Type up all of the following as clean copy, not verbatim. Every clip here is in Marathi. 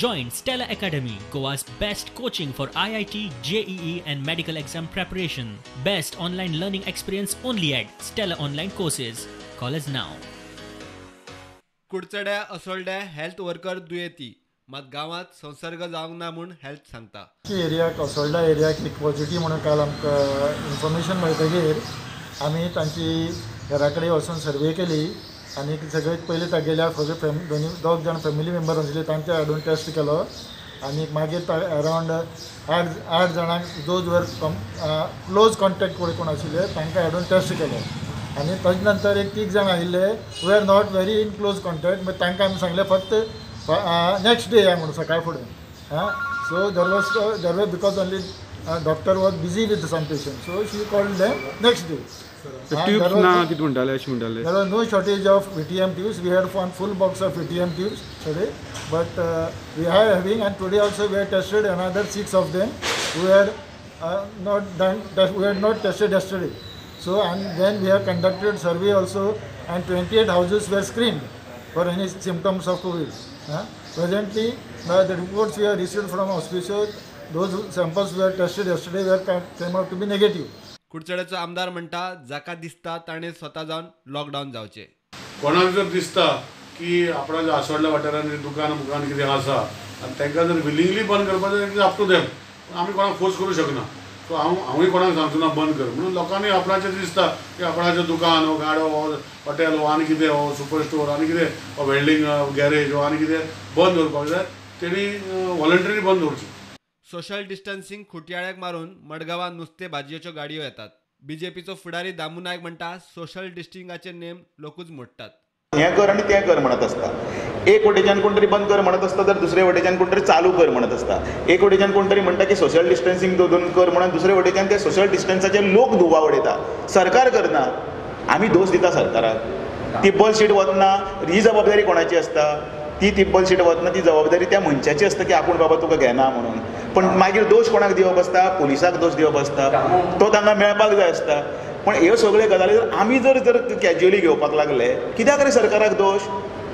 Join Stella Academy, Goa's best coaching for IIT, JEE and medical exam preparation. Best online learning experience only at Stella Online Courses. Call us now. कुडचड्या असोल्ड्या हेल्थ वर्कर दुयेती मात गावात संसर्ग जावंक ना म्हूण हेल्थ सांगता. एरियाक असोल्डा एरियाक एक पॉझिटिव्ह म्हणून काल आमकां इन्फॉर्मेशन मेळटकीर आमी तांची घरा कडेन वचून सर्वे केली आनी सगळ्यात पयलीं तागेल्या सगळे दोग जाण फॅमिली मेंबर आशिल्ले तांचे हाडून टेस्ट केलो आनी मागीर अरावंड 8 जाणांक दोज वर क्लोज कॉन्टॅक्ट कोण आशिल्ले तांकां हाडून टेस्ट केलो आनी ताजे नंतर एक 3 जाण आयिल्ले we are not very in close contact मागीर तांकां आमी सांगलें फक्त नेक्स्ट डे या म्हणून सकाळ फुडें so there were because only doctor was busy with some patient so she called them next day. There was no shortage of VTM tubes. We had one full box of VTM tubes today, but we are having, and today also we have tested another 6 of them who had not done. We had not tested yesterday. So and then we have conducted survey also, and 28 houses were screened for any symptoms of COVID. Presently, the reports we have received from auspicious, those samples were tested yesterday came out to be negative. कुडचड्याचो आमदार म्हणटा जाका दिसता ताणें स्वता जावन लॉकडावन जावचें. कोणाक जर दिसता की आपणाच्या आसोडल्या वाठारांनी दुकान कितें आसा आनी तांकां जर विलिंगली बंद करपाचें it is up to them. आमी कोणाक फोर्स करूं शकना. सो हांवूय कोणाक सांगचो ना बंद कर म्हणून. लोकांनी आपणाचें दिसता की आपणाचें दुकान हो गाडो हो हॉटेल हो आनी कितें हो सुपर स्टोर आनी कितें हो वेल्डिंग गॅरेज हो आनी कितें बंद दवरपाक जाय तेणी वॉलंटरी बंद दवरचें. सोशल डिस्टन्सिंग खुटयाळ्याक मारून मडगांवां नुस्तें भाजयेच्यो गाडयो येतात. बीजेपीचो फुडारी दामू नायक म्हणटा सोशल डिस्टन्सिंगाचे नेम लोकूच मोडटात. हें कर आनी तें कर म्हणत आसता. एक वटेच्यान कोण तरी बंद कर म्हणत आसता तर दुसरे वटेच्यान कोण तरी चालू कर म्हणत आसता. एक वटेच्यान कोण तरी म्हणटा की सोशल डिस्टन्सिंग दोन कर म्हणून दुसरे वटेच्यान ते सोशल डिस्टन्साचे लोक धुवा उडयता. सरकार करना, आमी दोश दिता सरकाराक. तिब्बल सीट वतना ही जबाबदारी कोणाची असता? ती तिब्बल सीट वतना ती जबाबदारी त्या मनशाची असता की आपूण बाबा तुका घेना म्हणून. पण मागीर दोश कोणाक दिवप आसता? पुलिसाक दोश दिवप आसता. तो तांकां मेळपाक जाय आसता. पण ह्यो सगळ्यो गजाली जर आमी जर कॅज्युअली घेवपाक लागले कित्याक रे सरकाराक दोश?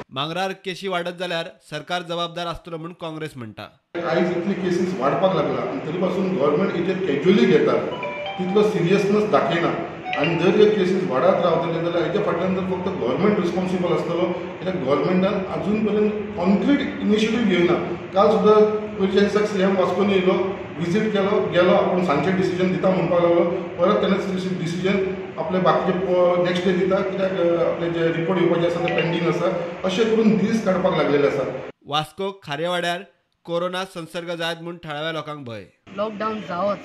मांगरार केशी वाडत जाल्यार सरकार जबाबदार आसतलो म्हूण काँग्रेस म्हणटा. आयज इतली केसीस वाडपाक लागला आनी तरी पासून गव्हर्मेंट इतले कॅज्युअली घेता तितलो सिरियसनेस दाखयना आनी जर हे केसीस वाडत रावतले जाल्यार हेच्या फाटल्यान जर फक्त गव्हर्मेंट रिस्पॉन्सिबल आसतलो कित्याक गव्हर्मेंटान अजून पर्यंत कॉन्क्रीट इनिशिएटीव घेवना. काल सुद्दां पयलीं सीएम वास्कोन येयलो, विजीट गेलो आपूण सांजचे डिसिजन दिता म्हणपाक लागलो. परत तेणें डिसिजन आपले बाकीचे नेक्स्ट डे दिता कित्याक आपले जे रिपोर्ट येवपाचे आसा ते पेंडींग आसा. अशें करून दीस काडपाक लागलेले आसा. वास्को खारेवाड्यार कोरोना संसर्ग जायत म्हूण थळाव्या लोकांक भंय. लॉकडावन जावच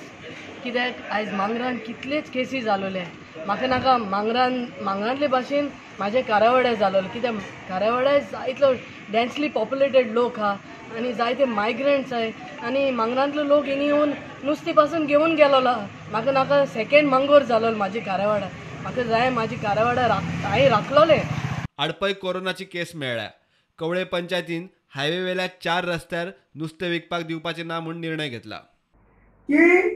कित्याक आयज मांगरान कितलेच केसी जालोले. म्हाका नाका मांगरांतले भाशेन म्हाजे कारावाड्यार जालोले कित्याक कारावाड्यार जायतलो डेन्सली पॉप्युलेटेड लोक हा आनी जायते मायग्रंट्स आय आनी मांगरांतलो लोक हिनी येवन नुस्तें पासून घेवन गेलोलो. म्हाका नाका सेकेंड मांगोर जालोलो म्हाजे कारावाड्यार. म्हाका जाय म्हाजी कारावाड्यार हांवें राखलोले. आडपय कोरोनाची केस मेळ्ळ्या. कवळे पंचायतीन हायवे वेल्या 4 रस्त्यार नुस्तें विकपाक दिवपाचें ना म्हूण निर्णय घेतला. की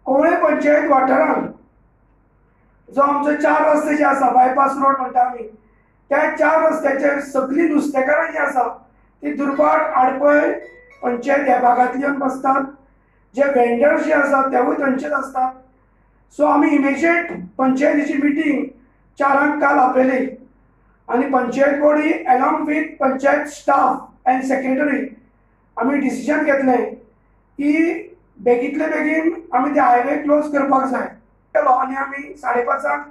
कवळे पंचायत वाठारांत जो आमचो 4 रस्ते जे आसा बायपास रोड म्हणटा आमी त्या 4 रस्त्याचेर सगळीं नुस्तेकारां जी आसा ती दुर्बाट आडपय पंचायत ह्या भागांतली येवन बसतात. जे वेंडर्स जे आसात तेवूय थंयचेच आसतात. सो आमी इमिजिएट पंचायतीची मिटींग 4 काल आपयली आनी panchayat body along with panchayat staff end secretary आमी डिसिजन घेतलें की बेगींतले बेगीन आमी ते हायवे क्लोज करपाक जाय. आनी आमी 5:30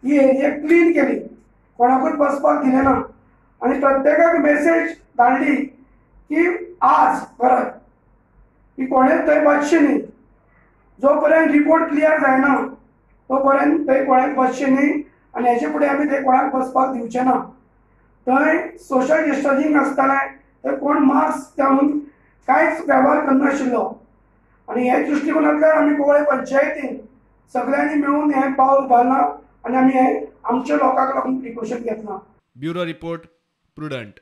ही एरिया क्लीन केली. कोणाकूच बसपाक दिलें ना आनी प्रत्येकाक मेसेज धाडली की आज परत की कोणेच थंय बसचें न्ही. जो पर्यंत रिपोर्ट क्लियर जायना तो पर्यंत थंय कोणेच बसचें न्ही आनी हेचे फुडें आमी थंय कोणाक बसपाक दिवचें ना. थंय सोशल डिस्टन्सिंग आसतालें थंय कोण मास्क घालून कांयच वेव्हार करनाशिल्लो आनी हे दृश्टिकोनांतल्यान आमी कवळे पंचायतीन सगळ्यांनी मेळून हें पावल घालना आनी आमी हें आमच्या लोकांक लागून प्रिकॉशन घेतला. Bureau report prudent.